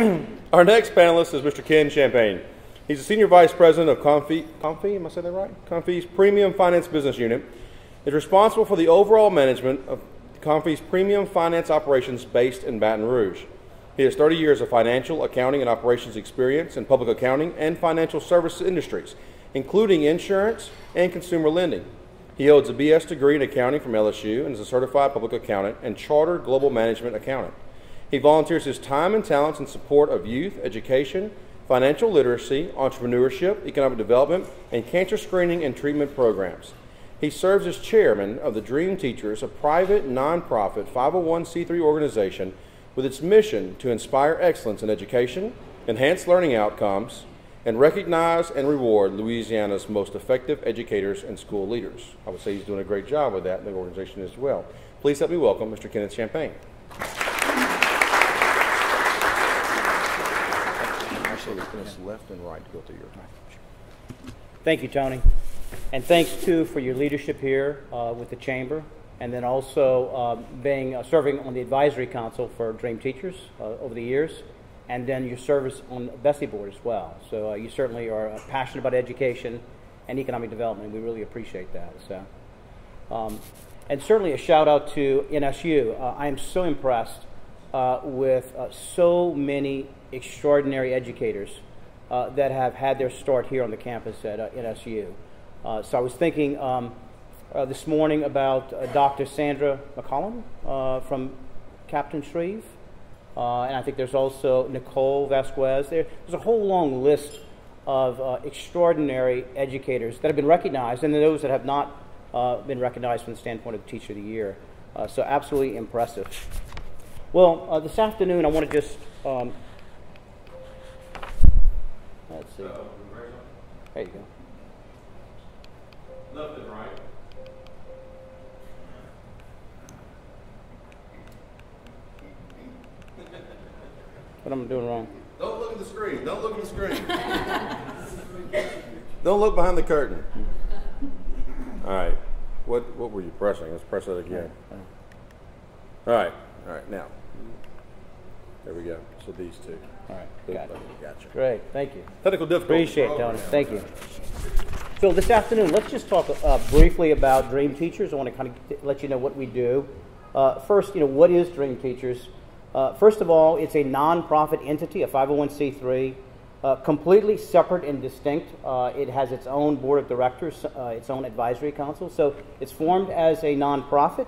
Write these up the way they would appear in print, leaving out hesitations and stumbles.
Our next panelist is Mr. Ken Champagne. He's the Senior Vice President of Confie, am I saying that right? Confie's Premium Finance Business Unit. Is responsible for the overall management of Confie's premium finance operations based in Baton Rouge. He has 30 years of financial, accounting, and operations experience in public accounting and financial services industries, including insurance and consumer lending. He holds a BS degree in accounting from LSU and is a certified public accountant and chartered global management accountant. He volunteers his time and talents in support of youth, education, financial literacy, entrepreneurship, economic development, and cancer screening and treatment programs. He serves as chairman of the Dream Teachers, a private, nonprofit 501c3 organization with its mission to inspire excellence in education, enhance learning outcomes, and recognize and reward Louisiana's most effective educators and school leaders. I would say he's doing a great job with that in the organization as well. Please help me welcome Mr. Kenneth Champagne. Actually, it's left and right to go through your time. Thank you, Tony. And thanks, too, for your leadership here with the Chamber, and then also serving on the Advisory Council for Dream Teachers over the years, and then your service on the Bessie Board as well. So you certainly are passionate about education and economic development. We really appreciate that. So, and certainly a shout-out to NSU. I am so impressed with so many extraordinary educators that have had their start here on the campus at NSU. So I was thinking this morning about Dr. Sandra McCollum from Captain Shreve, and I think there's also Nicole Vasquez. There's a whole long list of extraordinary educators that have been recognized, and those that have not been recognized from the standpoint of Teacher of the Year. So absolutely impressive. Well, this afternoon I want to just, let's see. There you go. Left and right. What am I doing wrong? Don't look at the screen. Don't look at the screen. Don't look behind the curtain. All right. What were you pressing? Let's press that again. All right. All right. Now. There we go. So these two. All right. Gotcha. Great. Thank you. Technical difficulty. Appreciate it, Tony. Thank you. So this afternoon, let's just talk briefly about Dream Teachers. I want to kind of let you know what we do. First, what is Dream Teachers? First of all, it's a nonprofit entity, a 501c3, completely separate and distinct. It has its own board of directors, its own advisory council. So it's formed as a nonprofit.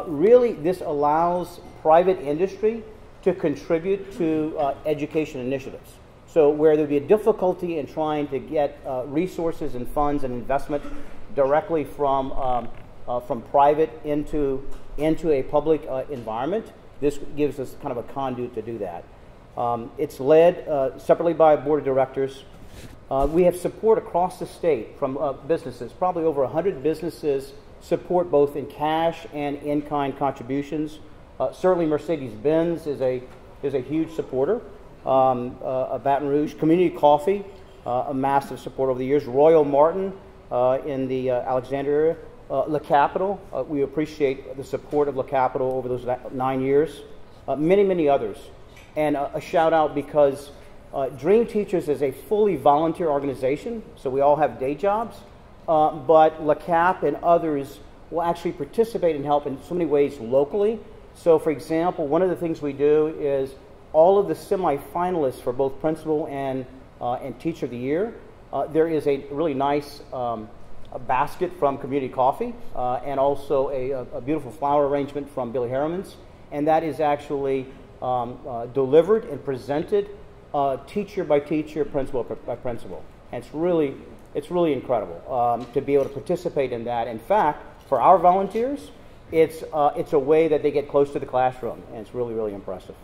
Really, this allows private industry to contribute to education initiatives. So where there'd be a difficulty in trying to get resources and funds and investment directly from private into a public environment, this gives us kind of a conduit to do that. It's led separately by a board of directors. We have support across the state from businesses. Probably over 100 businesses support both in cash and in-kind contributions. Certainly Mercedes-Benz is a huge supporter. Baton Rouge, Community Coffee, a massive support over the years. Royal Martin in the Alexandria area. La Capital, we appreciate the support of La Capital over those 9 years. Many, many others. And a shout out because Dream Teachers is a fully volunteer organization, so we all have day jobs, but La Cap and others will actually participate and help in so many ways locally. So for example, one of the things we do is all of the semi-finalists for both Principal and Teacher of the Year, there is a really nice a basket from Community Coffee and also a beautiful flower arrangement from Billy Harriman's, and that is actually delivered and presented teacher by teacher, principal by principal. And it's really incredible to be able to participate in that. In fact, for our volunteers, it's a way that they get close to the classroom, and it's really, really impressive.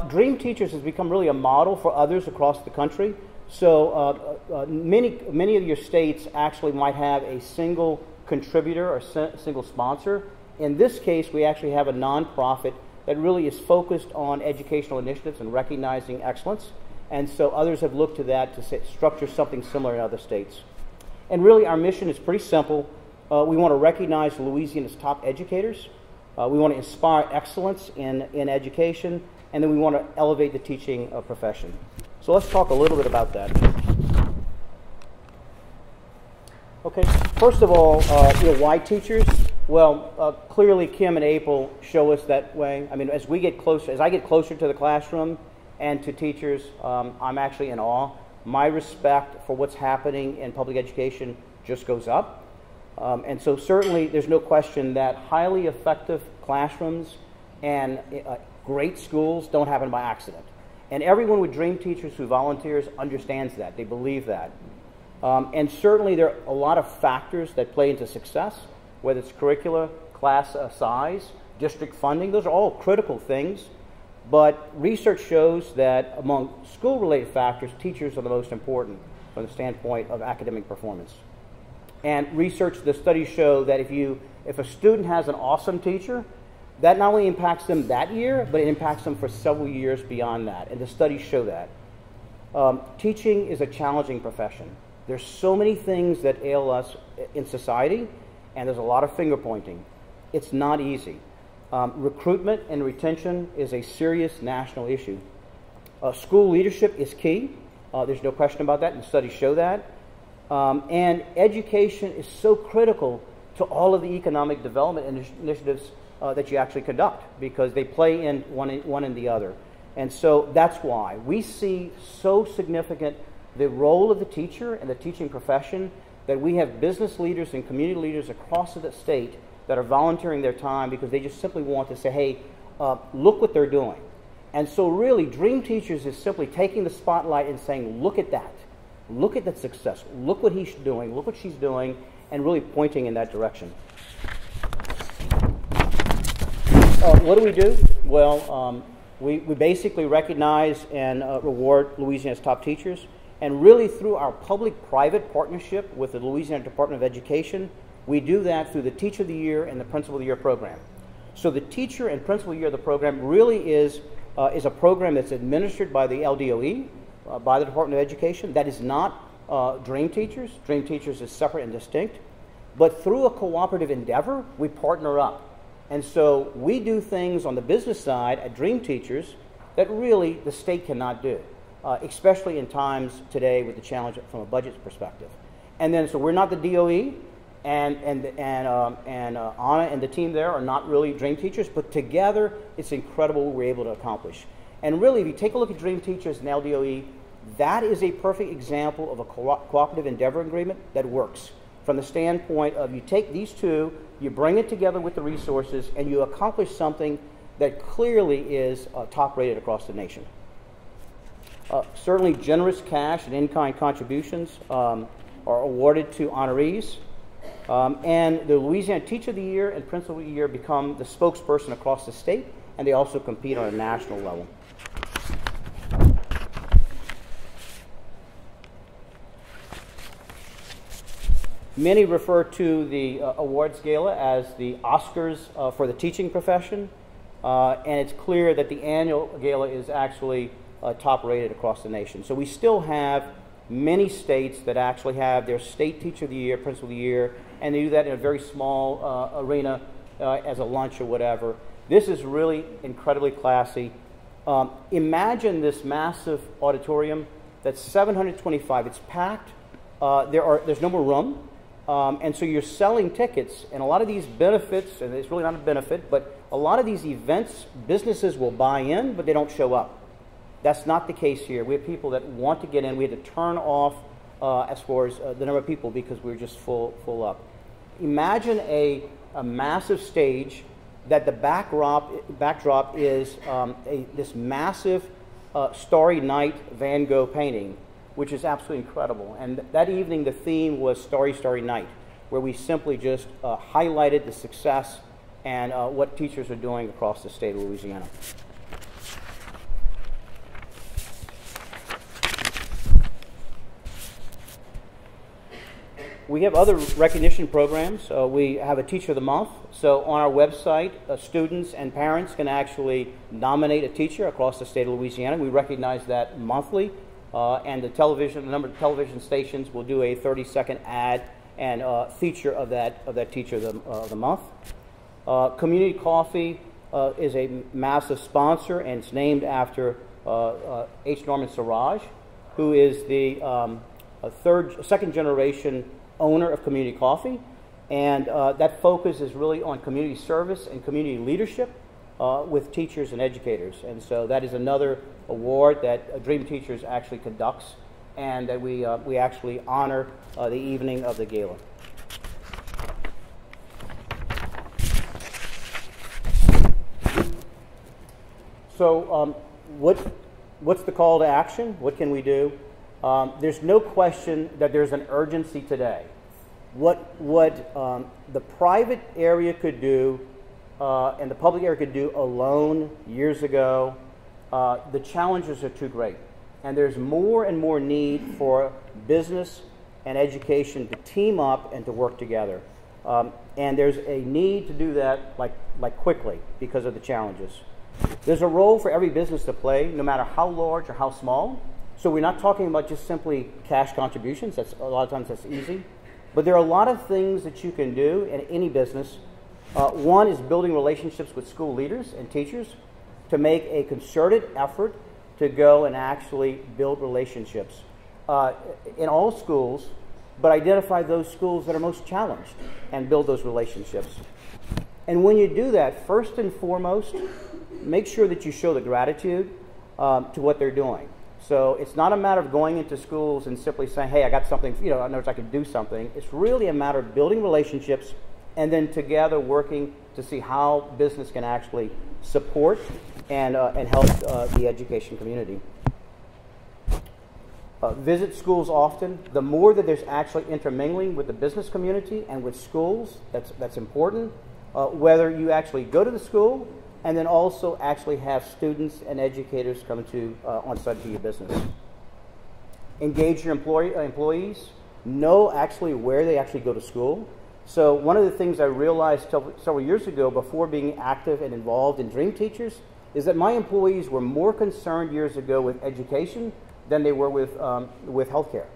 Dream Teachers has become really a model for others across the country. So many of your states actually might have a single contributor or single sponsor. In this case, we actually have a nonprofit that really is focused on educational initiatives and recognizing excellence. And so others have looked to that to structure something similar in other states. And really our mission is pretty simple. We want to recognize Louisiana's top educators. We want to inspire excellence in education. and then we want to elevate the teaching profession. So let's talk a little bit about that. Okay, first of all, why teachers? Well, clearly Kim and April show us that way. I mean, as I get closer to the classroom and to teachers, I'm actually in awe. My respect for what's happening in public education just goes up. And so certainly there's no question that highly effective classrooms and great schools don't happen by accident. And everyone with Dream Teachers who volunteers understands that. They believe that. And certainly there are a lot of factors that play into success, whether it's curricula, class size, district funding. Those are all critical things. But research shows that among school-related factors, teachers are the most important from the standpoint of academic performance. And the studies show that if a student has an awesome teacher, that not only impacts them that year, but it impacts them for several years beyond that. And the studies show that. Teaching is a challenging profession. There's so many things that ail us in society, and there's a lot of finger pointing. It's not easy. Recruitment and retention is a serious national issue. School leadership is key. There's no question about that, and studies show that. And education is so critical to all of the economic development initiatives that you actually conduct, because they play in one and the other. And so that's why we see so significant the role of the teacher and the teaching profession, that we have business leaders and community leaders across the state that are volunteering their time because they just simply want to say, hey, look what they're doing. And so really, Dream Teachers is simply taking the spotlight and saying, look at that. Look at that success. Look what he's doing. Look what she's doing, and really pointing in that direction. What do we do? Well, we basically recognize and reward Louisiana's top teachers. And really through our public-private partnership with the Louisiana Department of Education, we do that through the Teacher of the Year and the Principal of the Year program. So the Teacher and Principal of the Year of the program really is a program that's administered by the LDOE, by the Department of Education. That is not Dream Teachers. Dream Teachers is separate and distinct. But through a cooperative endeavor, we partner up. And so we do things on the business side at Dream Teachers that really the state cannot do. Especially in times today with the challenge from a budget perspective. And then, so we're not the DOE, and Anna and the team there are not really Dream Teachers, but together it's incredible what we're able to accomplish. And really, if you take a look at Dream Teachers and LDOE, that is a perfect example of a cooperative endeavor agreement that works. From the standpoint of you take these two, you bring it together with the resources, and you accomplish something that clearly is top rated across the nation. Certainly generous cash and in-kind contributions are awarded to honorees. And the Louisiana Teacher of the Year and Principal of the Year become the spokesperson across the state, and they also compete on a national level. Many refer to the awards gala as the Oscars for the teaching profession, and it's clear that the annual gala is actually top rated across the nation. So we still have many states that actually have their state Teacher of the Year, Principal of the Year, and they do that in a very small arena as a lunch or whatever. This is really incredibly classy. Imagine this massive auditorium that's 725. It's packed. There's no more room. And so you're selling tickets, and a lot of these benefits, and it's really not a benefit, but a lot of these events, businesses will buy in, but they don't show up. That's not the case here. We have people that want to get in. We had to turn off as far as the number of people because we were just full up. Imagine a massive stage that the backdrop is this massive Starry Night Van Gogh painting, which is absolutely incredible. And that evening the theme was Starry, Starry Night, where we simply just highlighted the success and what teachers are doing across the state of Louisiana. We have other recognition programs. We have a Teacher of the Month. So on our website, students and parents can actually nominate a teacher across the state of Louisiana. We recognize that monthly. And the number of television stations will do a 30-second ad and feature of that Teacher of the Month. Community Coffee is a massive sponsor, and it's named after H. Norman Siraj, who is the second generation owner of Community Coffee. And that focus is really on community service and community leadership with teachers and educators. And so that is another award that Dream Teachers actually conducts, and that we actually honor the evening of the gala. So what's the call to action? What can we do? There's no question that there's an urgency today. What the private area could do and the public area could do alone years ago, the challenges are too great. And there's more and more need for business and education to team up and to work together. And there's a need to do that like quickly because of the challenges. There's a role for every business to play, no matter how large or how small. So we're not talking about just simply cash contributions. That's a lot of times that's easy. But there are a lot of things that you can do in any business. One is building relationships with school leaders and teachers to make a concerted effort to go and actually build relationships in all schools, but identify those schools that are most challenged and build those relationships. And when you do that, first and foremost, make sure that you show the gratitude to what they're doing. So it's not a matter of going into schools and simply saying, hey, I got something, I know I can do something. It's really a matter of building relationships and then together working to see how business can actually support and help the education community. Visit schools often. The more that there's actually intermingling with the business community and with schools, that's important. Whether you actually go to the school and then also actually have students and educators come to on-site to your business. Engage your employees. Know actually where they actually go to school. So one of the things I realized several years ago before being active and involved in Dream Teachers is that my employees were more concerned years ago with education than they were with healthcare.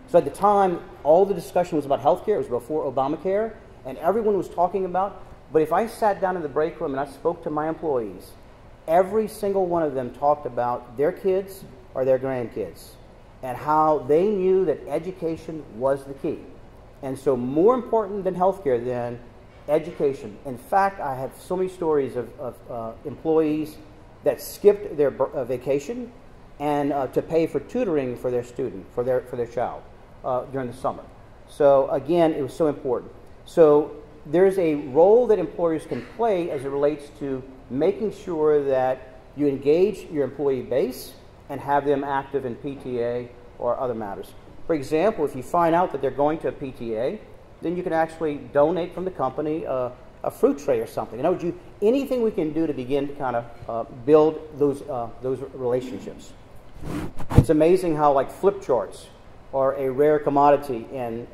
So at the time, all the discussion was about healthcare. It was before Obamacare, and everyone was talking about. But if I sat down in the break room and I spoke to my employees, every single one of them talked about their kids or their grandkids and how they knew that education was the key. And so more important than healthcare, then education. In fact, I have so many stories of employees that skipped their vacation and to pay for tutoring for their student, for their child during the summer. So again, it was so important. So there's a role that employers can play as it relates to making sure that you engage your employee base and have them active in PTA or other matters. For example, if you find out that they're going to a PTA, then you can actually donate from the company a fruit tray or something. In other words, anything we can do to begin to kind of build those relationships. It's amazing how like flip charts are a rare commodity in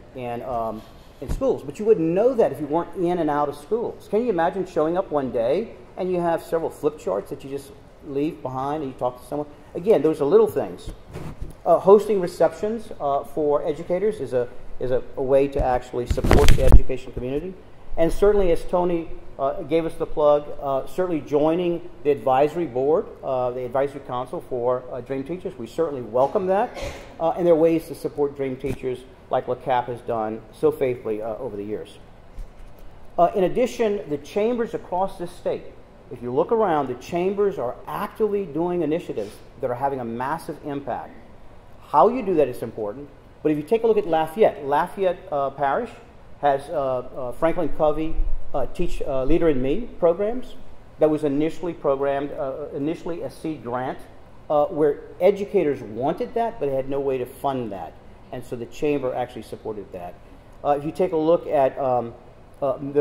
schools, but you wouldn't know that if you weren't in and out of schools. Can you imagine showing up one day and you have several flip charts that you just leave behind and you talk to someone? Again, those are little things. Hosting receptions for educators is a way to actually support the education community. And certainly, as Tony gave us the plug, certainly joining the advisory board, the advisory council for Dream Teachers, we certainly welcome that. And there are ways to support Dream Teachers like LaCap has done so faithfully over the years. In addition, the chambers across this state, if you look around, the chambers are actively doing initiatives that are having a massive impact. How you do that is important, but if you take a look at Lafayette Parish has Franklin Covey Teach Leader in Me programs that was initially programmed, initially a seed grant, where educators wanted that, but they had no way to fund that. And so the chamber actually supported that. If you take a look at the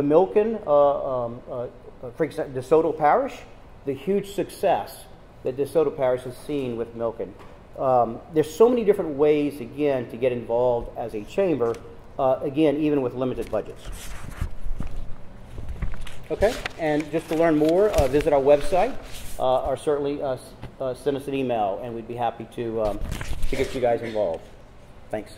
Milken, for example, DeSoto Parish, the huge success that DeSoto Parish has seen with Milken. There's so many different ways, again, to get involved as a chamber, again, even with limited budgets. Okay, and just to learn more, visit our website, or certainly send us an email, and we'd be happy to get you guys involved. Thanks.